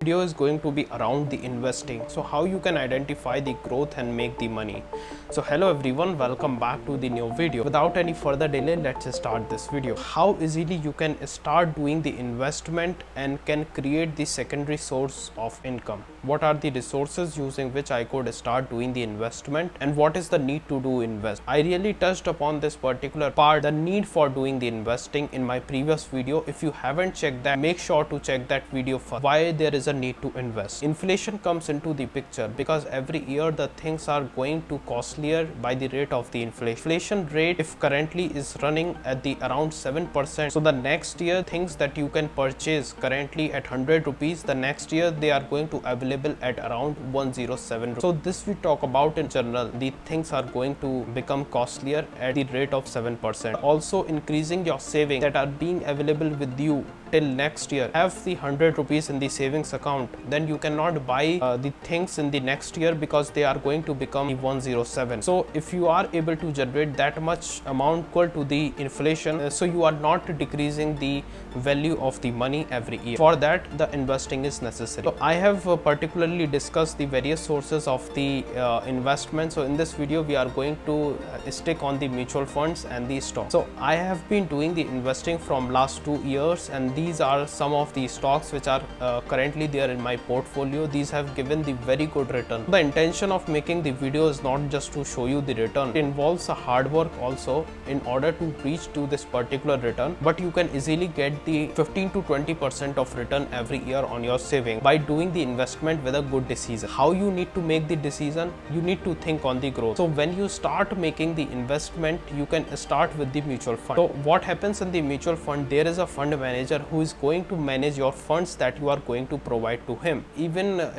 Video is going to be around the investing, so how you can identify the growth and make the money. So hello everyone, welcome back to the new video. Without any further delay, let's start this video. How easily you can start doing the investment and can create the secondary source of income. What are the resources using which I could start doing the investment, and what is the need to do invest. I really touched upon this particular part, the need for doing the investing, in my previous video. If you haven't checked that, make sure to check that video first. Why there is a need to invest. Inflation comes into the picture because every year the things are going to costlier by the rate of the inflation. Inflation rate, if currently is running at the around 7%, so the next year things that you can purchase currently at 100 rupees, the next year they are going to available at around 107 rupees. So this we talk about in general, the things are going to become costlier at the rate of 7%. Also increasing your savings that are being available with you till next year. Have the 100 rupees in the savings account, then you cannot buy the things in the next year because they are going to become 107. So if you are able to generate that much amount equal to the inflation, so you are not decreasing the value of the money every year. For that, the investing is necessary. So I have particularly discussed the various sources of the investment. So in this video we are going to stick on the mutual funds and the stocks. So I have been doing the investing from last 2 years, and these are some of the stocks which are currently there in my portfolio. These have given the very good return. The intention of making the video is not just to show you the return. It involves a hard work also in order to reach to this particular return, but you can easily get the 15 to 20% of return every year on your saving by doing the investment with a good decision. How you need to make the decision? You need to think on the growth. So when you start making the investment, you can start with the mutual fund. So what happens in the mutual fund? There is a fund manager who is going to manage your funds that you are going to provide to him. Even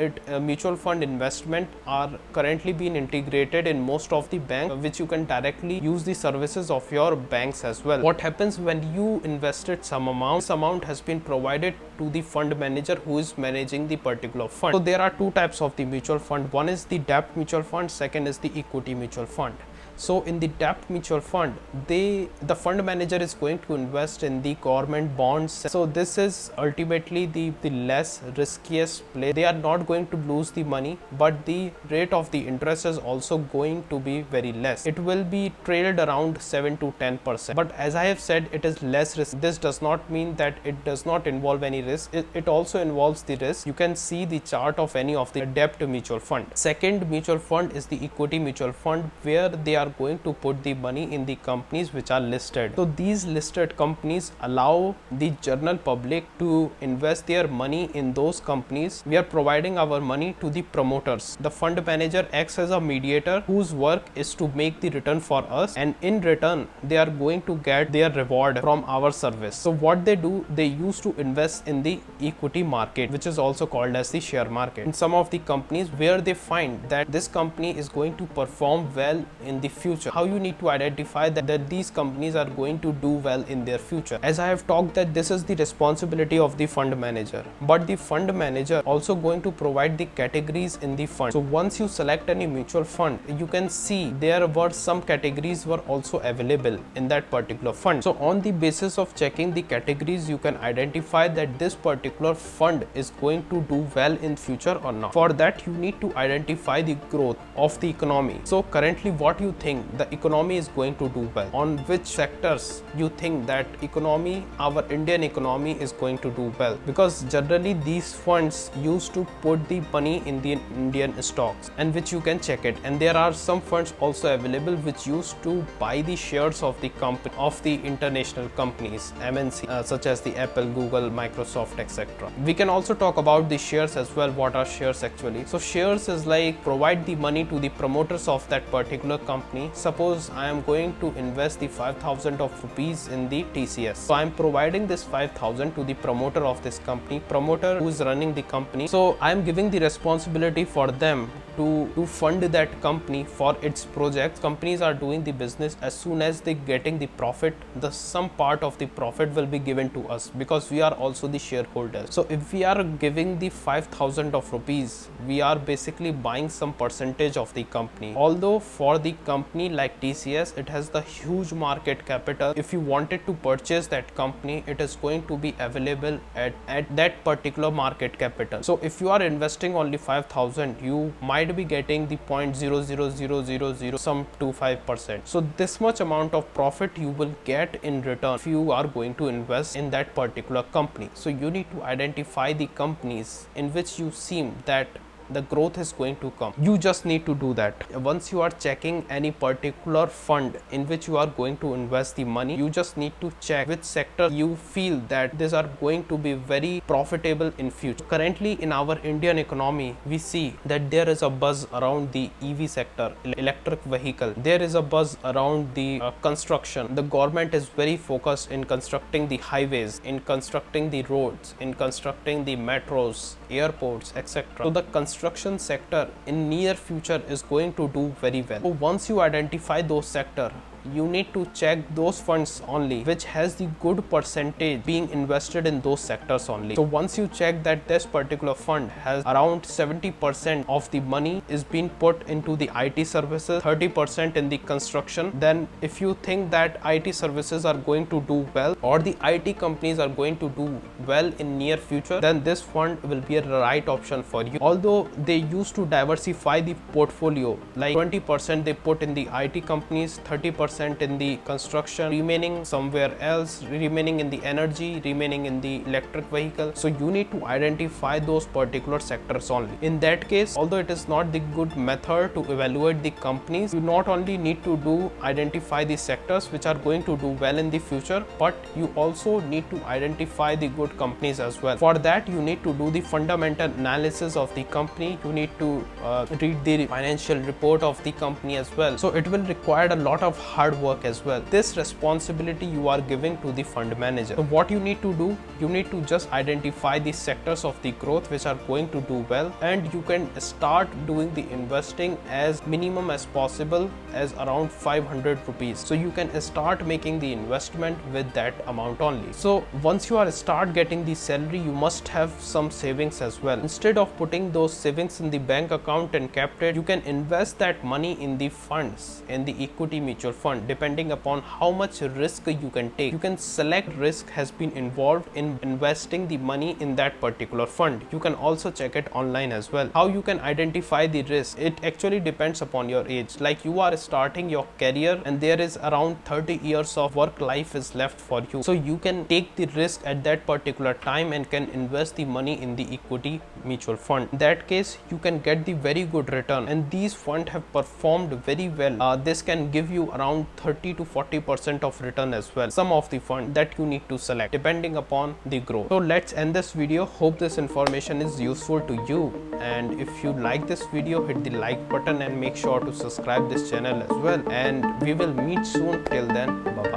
mutual fund investment are currently being integrated in most of the banks, which you can directly use the services of your banks as well. What happens when you invested some amount, this amount has been provided to the fund manager who is managing the particular fund. So there are two types of the mutual fund. One is the debt mutual fund, second is the equity mutual fund. So in the debt mutual fund, the fund manager is going to invest in the government bonds. So this is ultimately the less riskiest play. They are not going to lose the money, but the rate of the interest is also going to be very less. It will be trailed around 7 to 10%. But as I have said, it is less risk. This does not mean that it does not involve any risk. It also involves the risk. You can see the chart of any of the debt mutual fund. Second mutual fund is the equity mutual fund, where they are going to put the money in the companies which are listed. So these listed companies allow the general public to invest their money in those companies. We are providing our money to the promoters. The fund manager acts as a mediator whose work is to make the return for us, and in return they are going to get their reward from our service. So what they do, they used to invest in the equity market, which is also called as the share market, in some of the companies where they find that this company is going to perform well in the future. How you need to identify that these companies are going to do well in their future? As I have talked, that this is the responsibility of the fund manager, but the fund manager also going to provide the categories in the fund. So once you select any mutual fund, you can see there were some categories were also available in that particular fund. So on the basis of checking the categories, you can identify that this particular fund is going to do well in future or not. For that, you need to identify the growth of the economy. So currently, what you think the economy is going to do well? On which sectors you think that economy, our Indian economy, is going to do well? Because generally these funds used to put the money in the Indian stocks, and which you can check it. And there are some funds also available which used to buy the shares of the company, of the international companies, MNC, such as the Apple, Google, Microsoft, etc. We can also talk about the shares as well. What are shares actually? So shares is like provide the money to the promoters of that particular company. Suppose I am going to invest the 5,000 of rupees in the TCS. So I am providing this 5,000 to the promoter of this company, promoter who is running the company. So I am giving the responsibility for them to fund that company for its projects. Companies are doing the business. As soon as they getting the profit, some part of the profit will be given to us because we are also the shareholders. So if we are giving the 5,000 of rupees, we are basically buying some percentage of the company. Although for the company company like TCS, it has the huge market capital. If you wanted to purchase that company, it is going to be available at that particular market capital. So if you are investing only 5,000, you might be getting the 0.00000 some 25%. So this much amount of profit you will get in return if you are going to invest in that particular company. So you need to identify the companies in which you seem that the growth is going to come. You just need to do that. Once you are checking any particular fund in which you are going to invest the money, you just need to check which sector you feel that these are going to be very profitable in future. Currently in our Indian economy, we see that there is a buzz around the EV sector, electric vehicle. There is a buzz around the construction. The government is very focused in constructing the highways, in constructing the roads, in constructing the metros, airports, etc. So the construction sector in near future is going to do very well. So once you identify those sector, you need to check those funds only which has the good percentage being invested in those sectors only. So once you check that this particular fund has around 70% of the money is being put into the IT services, 30% in the construction, then if you think that IT services are going to do well or the IT companies are going to do well in near future, then this fund will be a right option for you. Although they used to diversify the portfolio, like 20% they put in the IT companies, 30% in the construction, remaining somewhere else, remaining in the energy, remaining in the electric vehicle. So you need to identify those particular sectors only. In that case, although it is not the good method to evaluate the companies, you not only need to identify the sectors which are going to do well in the future, but you also need to identify the good companies as well. For that, you need to do the fundamental analysis of the company. You need to read the financial report of the company as well. So it will require a lot of hard work as well. This responsibility you are giving to the fund manager. So what you need to do, you need to just identify the sectors of the growth which are going to do well, and you can start doing the investing as minimum as possible, as around 500 rupees. So you can start making the investment with that amount only. So once you are start getting the salary, you must have some savings as well. Instead of putting those savings in the bank account and kept it, you can invest that money in the funds, in the equity mutual fund, depending upon how much risk you can take. You can select risk has been involved in investing the money in that particular fund. You can also check it online as well. How you can identify the risk, it actually depends upon your age. Like you are starting your career and there is around 30 years of work life is left for you. So you can take the risk at that particular time and can invest the money in the equity mutual fund. In that case, you can get the very good return, and these funds have performed very well. This can give you around 30 to 40% of return as well. Some of the fund that you need to select depending upon the growth. So let's end this video. Hope this information is useful to you, and if you like this video, hit the like button and make sure to subscribe this channel as well, and we will meet soon. Till then, bye bye.